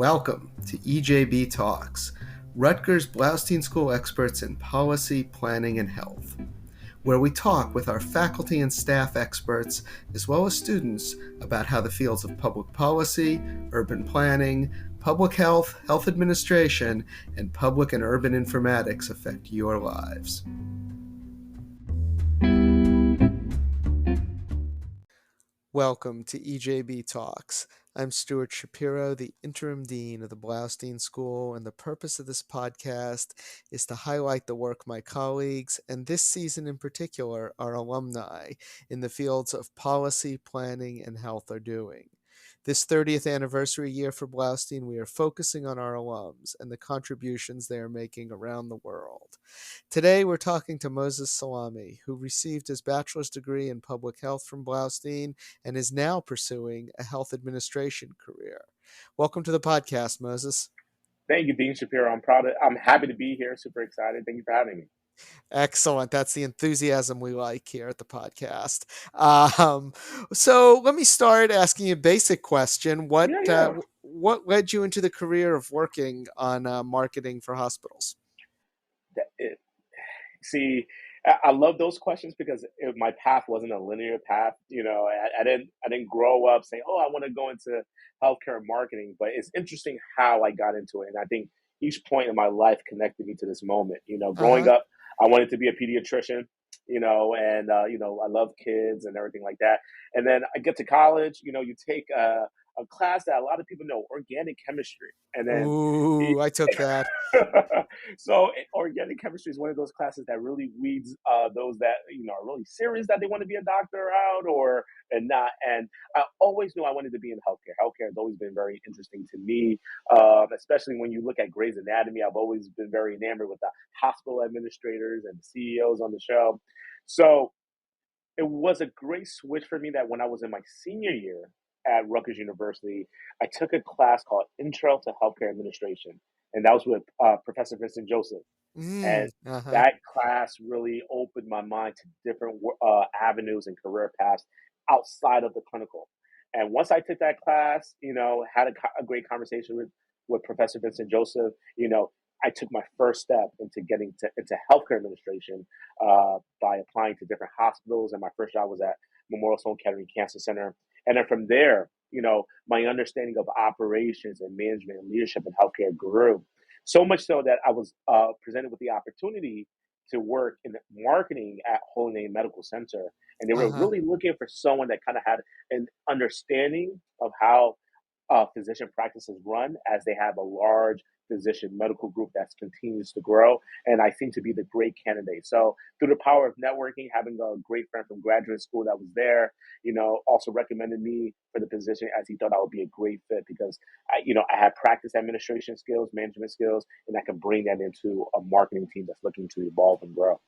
Welcome to EJB Talks, Rutgers Blaustein School experts in policy, planning, and health, where we talk with our faculty and staff experts, as well as students, about how the fields of public policy, urban planning, public health, health administration, and public and urban informatics affect your lives. Welcome to EJB Talks. I'm Stuart Shapiro, the interim dean of the Blaustein School, and the purpose of this podcast is to highlight the work my colleagues, and this season in particular, our alumni, in the fields of policy, planning, and health are doing. This 30th anniversary year for Blaustein, we are focusing on our alums and the contributions they are making around the world. Today, we're talking to Moses Salami, who received his bachelor's degree in public health from Blaustein and is now pursuing a health administration career. Welcome to the podcast, Moses. Thank you, Dean Shapiro. I'm happy to be here. Super excited. Thank you for having me. Excellent. That's the enthusiasm we like here at the podcast. Um, so let me start asking you a basic question. Yeah. What led you into the career of working on marketing for hospitals? That- it- See, I love those questions because my path wasn't a linear path. I didn't grow up saying, "Oh, I want to go into healthcare and marketing." But it's interesting how I got into it, and I think each point in my life connected me to this moment. Growing Uh-huh. up, I wanted to be a pediatrician. I love kids and everything like that. And then I get to college. You take a class that a lot of people know, organic chemistry, and then Ooh, I took that. Organic chemistry is one of those classes that really weeds those that are really serious that they want to be a doctor out or and not. And I always knew I wanted to be in healthcare. Healthcare has always been very interesting to me, especially when you look at Grey's Anatomy. I've always been very enamored with the hospital administrators and the CEOs on the show. So it was a great switch for me that when I was in my senior year at Rutgers University, I took a class called Intro to Healthcare Administration, and that was with Professor Vincent Joseph. And Uh-huh. that class really opened my mind to different avenues and career paths outside of the clinical. And once I took that class, had a great conversation with Professor Vincent Joseph, I took my first step into getting into healthcare administration by applying to different hospitals. And my first job was at Memorial Sloan Kettering Cancer Center. And then from there, my understanding of operations and management and leadership in healthcare grew. So much so that I was presented with the opportunity to work in marketing at Holy Name Medical Center. And they were Uh-huh. really looking for someone that kind of had an understanding of how physician practices run, as they have a large physician medical group that continues to grow. And I seem to be the great candidate. So through the power of networking, having a great friend from graduate school that was there, also recommended me for the position as he thought I would be a great fit because I had practice administration skills, management skills, and I can bring that into a marketing team that's looking to evolve and grow.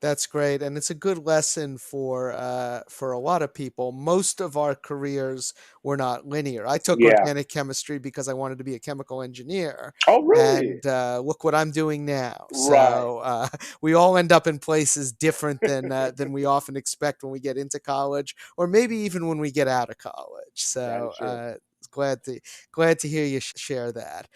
That's great, and it's a good lesson for a lot of people. Most of our careers were not linear. I took Yeah. organic chemistry because I wanted to be a chemical engineer, Oh, really? and look what I'm doing now. Right. So we all end up in places different than we often expect when we get into college, or maybe even when we get out of college. That So is true. glad to hear you share that.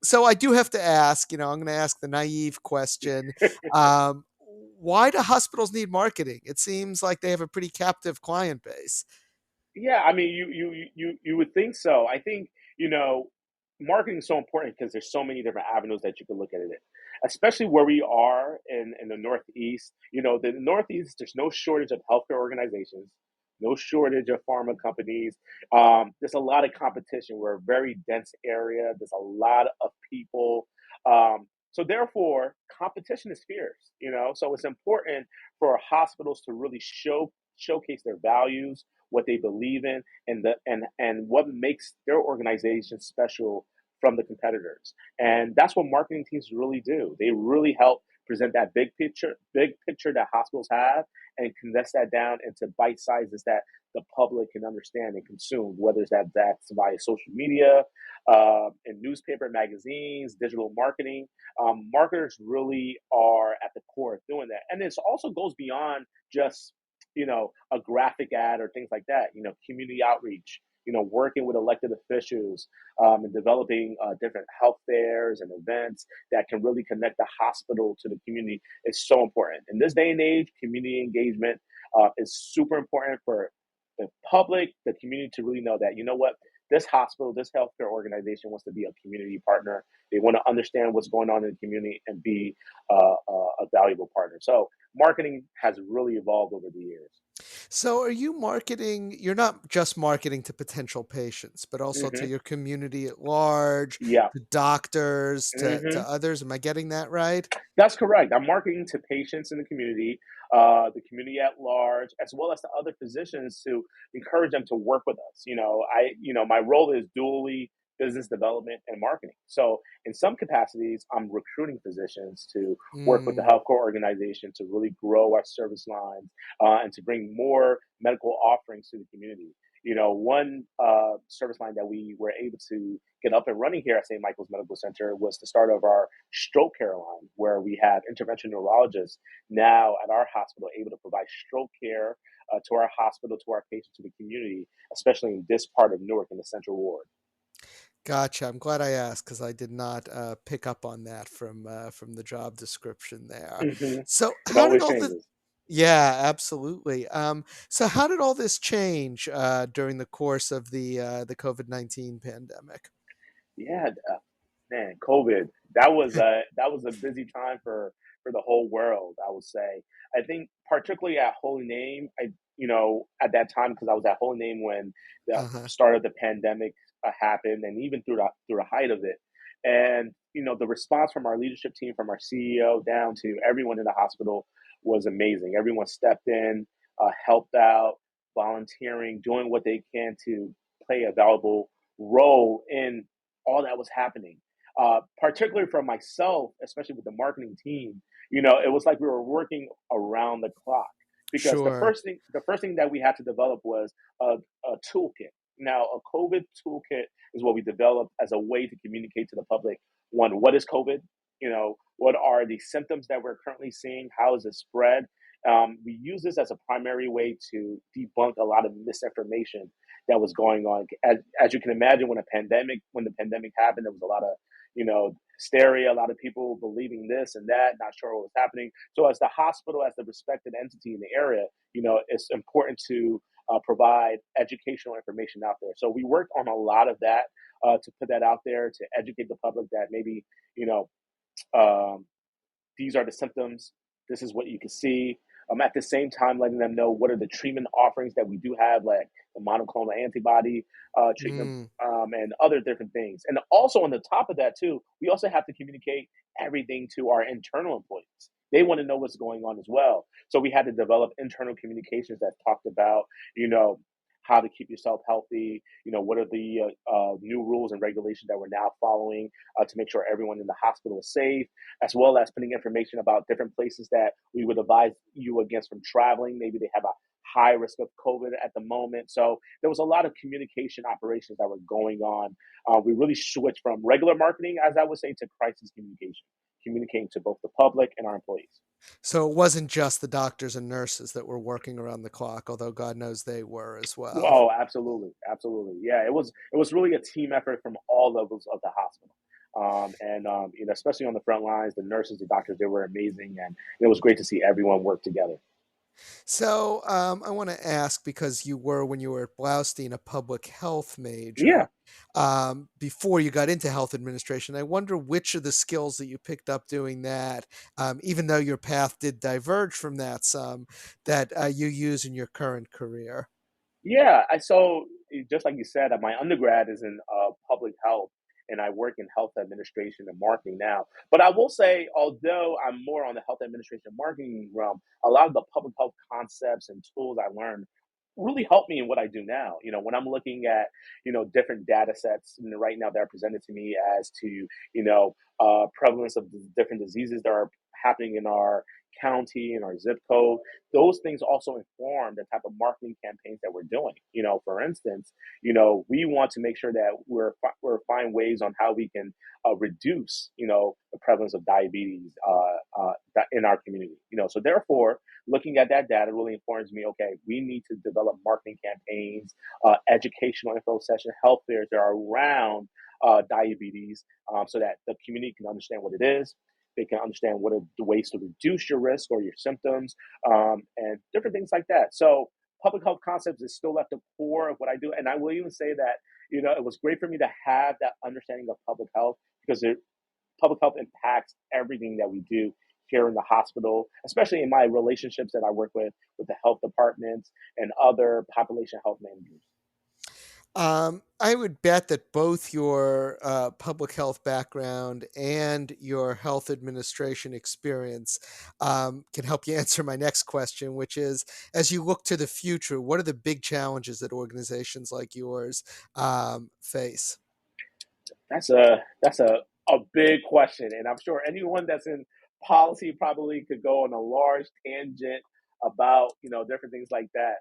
So I do have to ask. I'm going to ask the naive question. Um, why do hospitals need marketing? It seems like they have a pretty captive client base. Yeah, I mean, you would think so. I think you know, marketing is so important because there's so many different avenues that you can look at it, especially where we are in the Northeast. The Northeast, there's no shortage of healthcare organizations, no shortage of pharma companies. There's a lot of competition. We're a very dense area. There's a lot of people. So therefore, competition is fierce. So it's important for hospitals to really showcase their values, what they believe in, and what makes their organization special from the competitors. And that's what marketing teams really do. They really help present that big picture that hospitals have and condense that down into bite sizes that the public can understand and consume, whether that's via social media, in newspaper, magazines, digital marketing. Marketers really are at the core of doing that. And this also goes beyond just a graphic ad or things like that. Community outreach. Working with elected officials and developing different health fairs and events that can really connect the hospital to the community is so important. In this day and age, community engagement is super important for the public, the community to really know that, what, this hospital, this healthcare organization wants to be a community partner. They want to understand what's going on in the community and be a valuable partner. So marketing has really evolved over the years. So are you marketing you're not just marketing to potential patients, but also to Hmm. your community at large, Yeah. to doctors, to Hmm. others? Am I getting that right? That's correct. I'm marketing to patients in the community at large, as well as to other physicians to encourage them to work with us. My role is dually business development and marketing. So in some capacities, I'm recruiting physicians to work with the Mm. healthcare organization to really grow our service lines and to bring more medical offerings to the community. One service line that we were able to get up and running here at St. Michael's Medical Center was the start of our stroke care line, where we have intervention neurologists now at our hospital able to provide stroke care to our hospital, to our patients, to the community, especially in this part of Newark in the Central Ward. Gotcha. I'm glad I asked because I did not pick up on that from the job description there. Hmm. So It how did always all this changes. Yeah, absolutely. So how did all this change during the course of the COVID-19 pandemic? Yeah, man, COVID. That was a busy time for the whole world. I would say. I think particularly at Holy Name, at that time because I was at Holy Name when the Uh-huh. start of the pandemic happened, and even through the height of it, and the response from our leadership team, from our CEO down to everyone in the hospital was amazing. Everyone stepped in, helped out, volunteering, doing what they can to play a valuable role in all that was happening. Particularly for myself, especially with the marketing team, it was like we were working around the clock because the Sure. first thing the first thing that we had to develop was a toolkit. Now, a COVID toolkit is what we developed as a way to communicate to the public. One, what is COVID? What are the symptoms that we're currently seeing? How is it spread? We use this as a primary way to debunk a lot of misinformation that was going on. As you can imagine, when the pandemic happened, there was a lot of hysteria, a lot of people believing this and that, not sure what was happening. So, as the hospital, as the respected entity in the area, it's important to provide educational information out there. So, we worked on a lot of that to put that out there to educate the public that maybe you know um, these are the symptoms. This is what you can see. At the same time, letting them know what are the treatment offerings that we do have, like the monoclonal antibody treatment Mm. and other different things. And also on the top of that too, we also have to communicate everything to our internal employees. They want to know what's going on as well. So we had to develop internal communications that talked about, you know, how to keep yourself healthy. What are the new rules and regulations that we're now following to make sure everyone in the hospital is safe, as well as putting information about different places that we would advise you against from traveling. Maybe they have a high risk of COVID at the moment. So there was a lot of communication operations that were going on. We really switched from regular marketing, as I would say, to crisis communication, communicating to both the public and our employees. So it wasn't just the doctors and nurses that were working around the clock, although God knows they were as well. Oh, absolutely, absolutely. Yeah, it was really a team effort from all levels of the hospital, and especially on the front lines, the nurses, the doctors, they were amazing, and it was great to see everyone work together. So, I wanna ask because you were, when you were at Blaustein, a public health Yeah. major, before you got into health administration, I wonder which of the skills that you picked up doing that, even though your path did diverge from that some, that, you use in your current career? Yeah, just like you said, my undergrad is in public health, and I work in health administration and marketing now. But I will say, although I'm more on the health administration and marketing realm, a lot of the public health concepts and tools I learned really help me in what I do now. When I'm looking at different data sets right now that are presented to me as to prevalence of the different diseases that are happening in our county and our zip code. Those things also inform the type of marketing campaigns that we're doing. For instance, we want to make sure that we're find ways on how we can reduce, the prevalence of diabetes in our community. So therefore, looking at that data really informs me. Okay, we need to develop marketing campaigns, educational info sessions, health fairs that are around diabetes, so that the community can understand what it is. They can understand what are the ways to reduce your risk or your symptoms, and different things like that. So public health concepts is still at the core of what I do. And I will even say that, it was great for me to have that understanding of public health, because public health impacts everything that we do here in the hospital, especially in my relationships that I work with the health departments and other population health managers. I would bet that both your public health background and your health administration experience can help you answer my next question, which is, as you look to the future, what are the big challenges that organizations like yours face? That's a big question, and I'm sure anyone that's in policy probably could go on a large tangent about different things like that.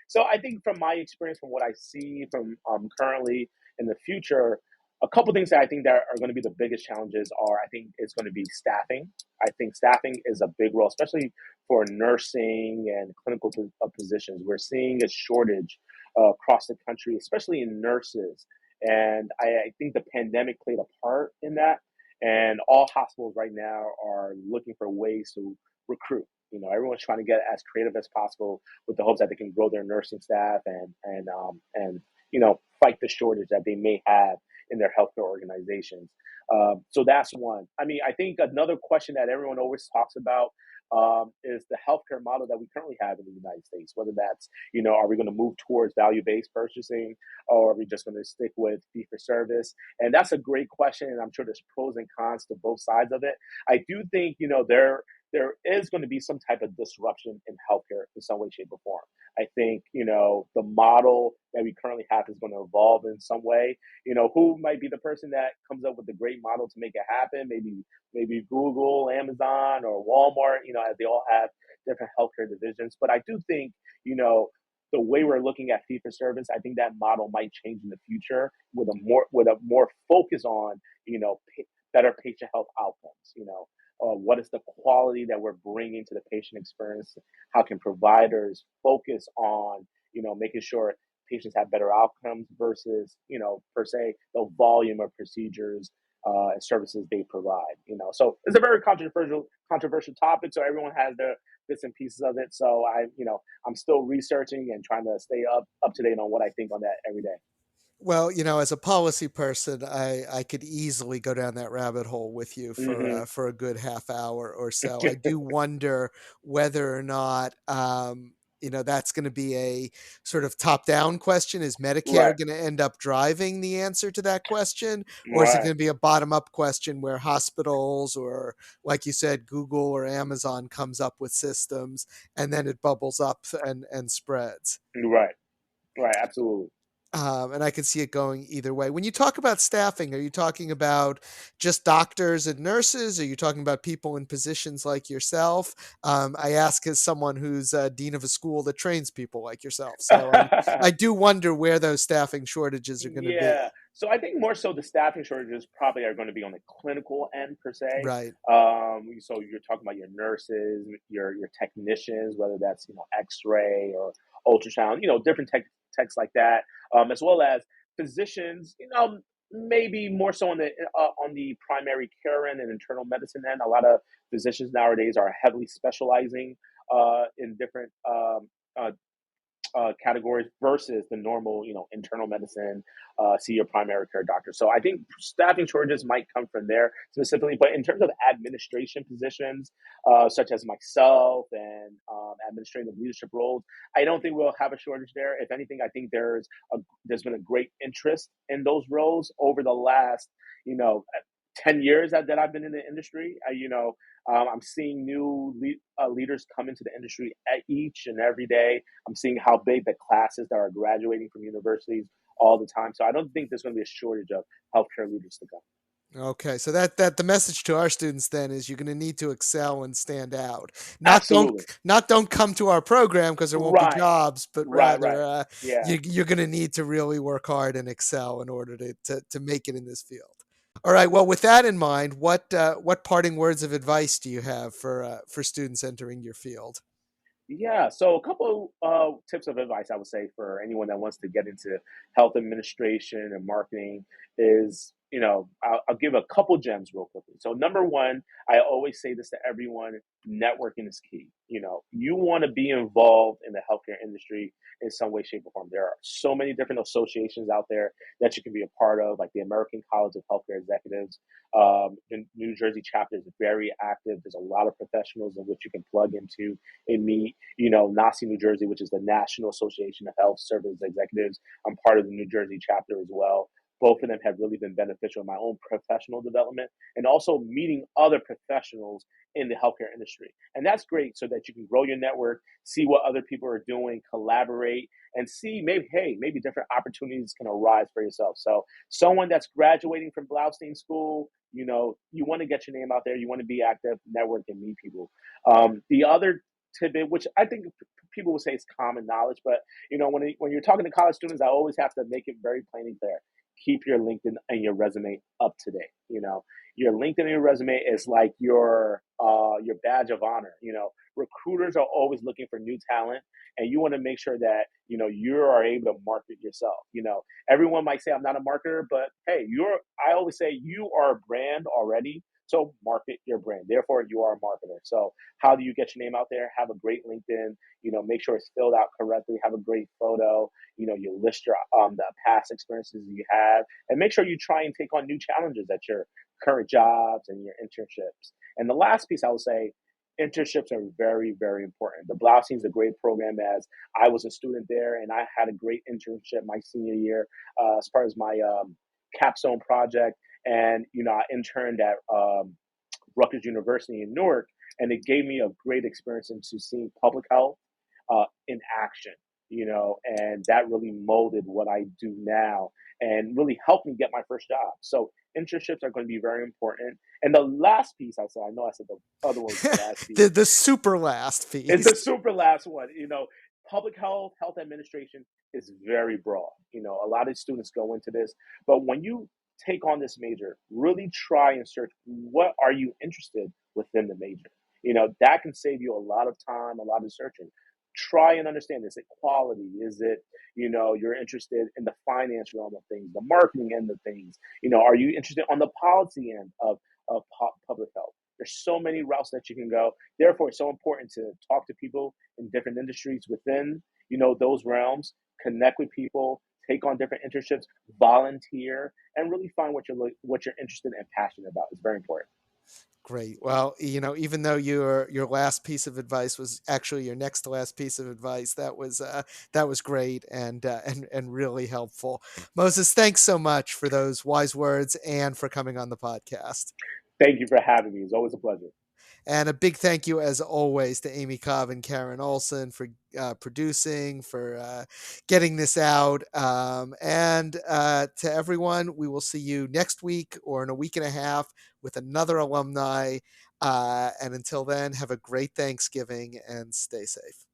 So I think from my experience, from what I see from currently in the future, a couple things that I think that are going to be the biggest challenges are, I think it's going to be staffing. I think staffing is a big role, especially for nursing and clinical positions. We're seeing a shortage across the country, especially in nurses, and I think the pandemic played a part in that. And all hospitals right now are looking for ways to recruit. Everyone's trying to get as creative as possible with the hopes that they can grow their nursing staff and fight the shortage that they may have in their healthcare organizations. So that's one. I mean, I think another question that everyone always talks about is the healthcare model that we currently have in the United States. Whether that's, are we going to move towards value-based purchasing, or are we just going to stick with fee for service? And that's a great question, and I'm sure there's pros and cons to both sides of it. I do think, there is going to be some type of disruption in healthcare in some way, shape, or form. I think, the model that we currently have is going to evolve in some way. Who might be the person that comes up with a great model to make it happen? Maybe Google, Amazon, or Walmart, as they all have different healthcare divisions. But I do think, the way we're looking at fee for service, I think that model might change in the future with a more focus on, better patient health outcomes. What is the quality that we're bringing to the patient experience? How can providers focus on, making sure patients have better outcomes versus, per se, the volume of procedures and services they provide. So it's a very controversial topic. So everyone has their bits and pieces of it. So I'm still researching and trying to stay up to date on what I think on that every day. Well, as a policy person, I could easily go down that rabbit hole with you Hmm. for a good half hour or so. I do wonder whether or not that's going to be a sort of top down question. Is Right. Medicare going to end up driving the answer to that question, or is it Right. going to be a bottom up question where hospitals or, like you said, Google or Amazon comes up with systems and then it bubbles up and spreads? Right. Right. Absolutely. And I could see it going either way. When you talk about staffing, are you talking about just doctors and nurses? Are you talking about people in positions like yourself? I ask as someone who's dean of a school that trains people like yourself, so I do wonder where those staffing shortages are going to be. Yeah. So I think more so the staffing shortages probably are going to be on the clinical end per se. Right. So you're talking about your nurses, your technicians, whether that's X-ray or ultrasound, different techs like that, as well as physicians. Maybe more so on the primary care end and internal medicine end. A lot of physicians nowadays are heavily specializing in different categories versus the normal, internal medicine, see your primary care doctor. So I think staffing shortages might come from there specifically. But in terms of administration positions, such as myself and administrative leadership roles, I don't think we'll have a shortage there. If anything, I think there's been a great interest in those roles over the last, 10 years that I've been in the industry. I'm seeing new leaders come into the industry each and every day. I'm seeing how big the classes that are graduating from universities all the time. So I don't think there's going to be a shortage of healthcare leaders to come. Okay, so that the message to our students then is you're going to need to excel and stand out. Absolutely. Not don't come to our program because there won't be Right. jobs, but Right, rather right. Yeah. you're going to need to really work hard and excel in order to make it in this field. All right. Well, with that in mind, what parting words of advice do you have for students entering your field? Yeah, so a couple tips of advice I would say for anyone that wants to get into health administration and marketing is, I'll give a couple gems real quickly. So number one, I always say this to everyone: networking is key. You want to be involved in the healthcare industry in some way, shape, or form. There are so many different associations out there that you can be a part of, like the American College of Healthcare Executives. The New Jersey chapter is very active. There's a lot of professionals in which you can plug into and meet. NASI New Jersey, which is the National Association of Health Service Executives. I'm part of the New Jersey chapter as well. Both of them have really been beneficial in my own professional development and also meeting other professionals in the healthcare industry. And that's great so that you can grow your network, see what other people are doing, collaborate, and see maybe, hey, maybe different opportunities can arise for yourself. So, someone that's graduating from Blaustein School, you want to get your name out there, you want to be active, network, and meet people. The other tidbit, which I think people will say is common knowledge, but when you're talking to college students, I always have to make it very plain and clear. Keep your LinkedIn and your resume up to date. Your LinkedIn and your resume is like your badge of honor. Recruiters are always looking for new talent, and you want to make sure that you are able to market yourself. Everyone might say I'm not a marketer, but hey, I always say you are a brand already. So market your brand. Therefore, you are a marketer. So how do you get your name out there? Have a great LinkedIn. Make sure it's filled out correctly. Have a great photo. You list your the past experiences you have, and make sure you try and take on new challenges at your current jobs and your internships. And the last piece I would say, internships are very, very important. The Blaustein is a great program, as I was a student there, and I had a great internship my senior year as part of my capstone project. And I interned at Rutgers University in Newark, and it gave me a great experience into seeing public health in action. And that really molded what I do now and really helped me get my first job. So internships are going to be very important. And the last piece I said, I know I said the other one was the last piece, The super last it's piece. the super last one. Public health, health administration is very broad. A lot of students go into this, but when you take on this major, really try and search what are you interested within the major. That can save you a lot of time, a lot of searching. Try and understand, is it quality? Is it, you're interested in the finance realm of things, the marketing end of things? Are you interested on the policy end of public health? There's so many routes that you can go. Therefore, it's so important to talk to people in different industries within, those realms, connect with people, take on different internships, volunteer, and really find what you're interested and passionate about. It's very important. Great. Well, even though your last piece of advice was actually your next to last piece of advice, that was great and really helpful. Moses, thanks so much for those wise words and for coming on the podcast. Thank you for having me. It's always a pleasure. And a big thank you, as always, to Amy Cobb and Karen Olson for producing, for getting this out. And to everyone, we will see you next week or in a week and a half with another alumni. And until then, have a great Thanksgiving and stay safe.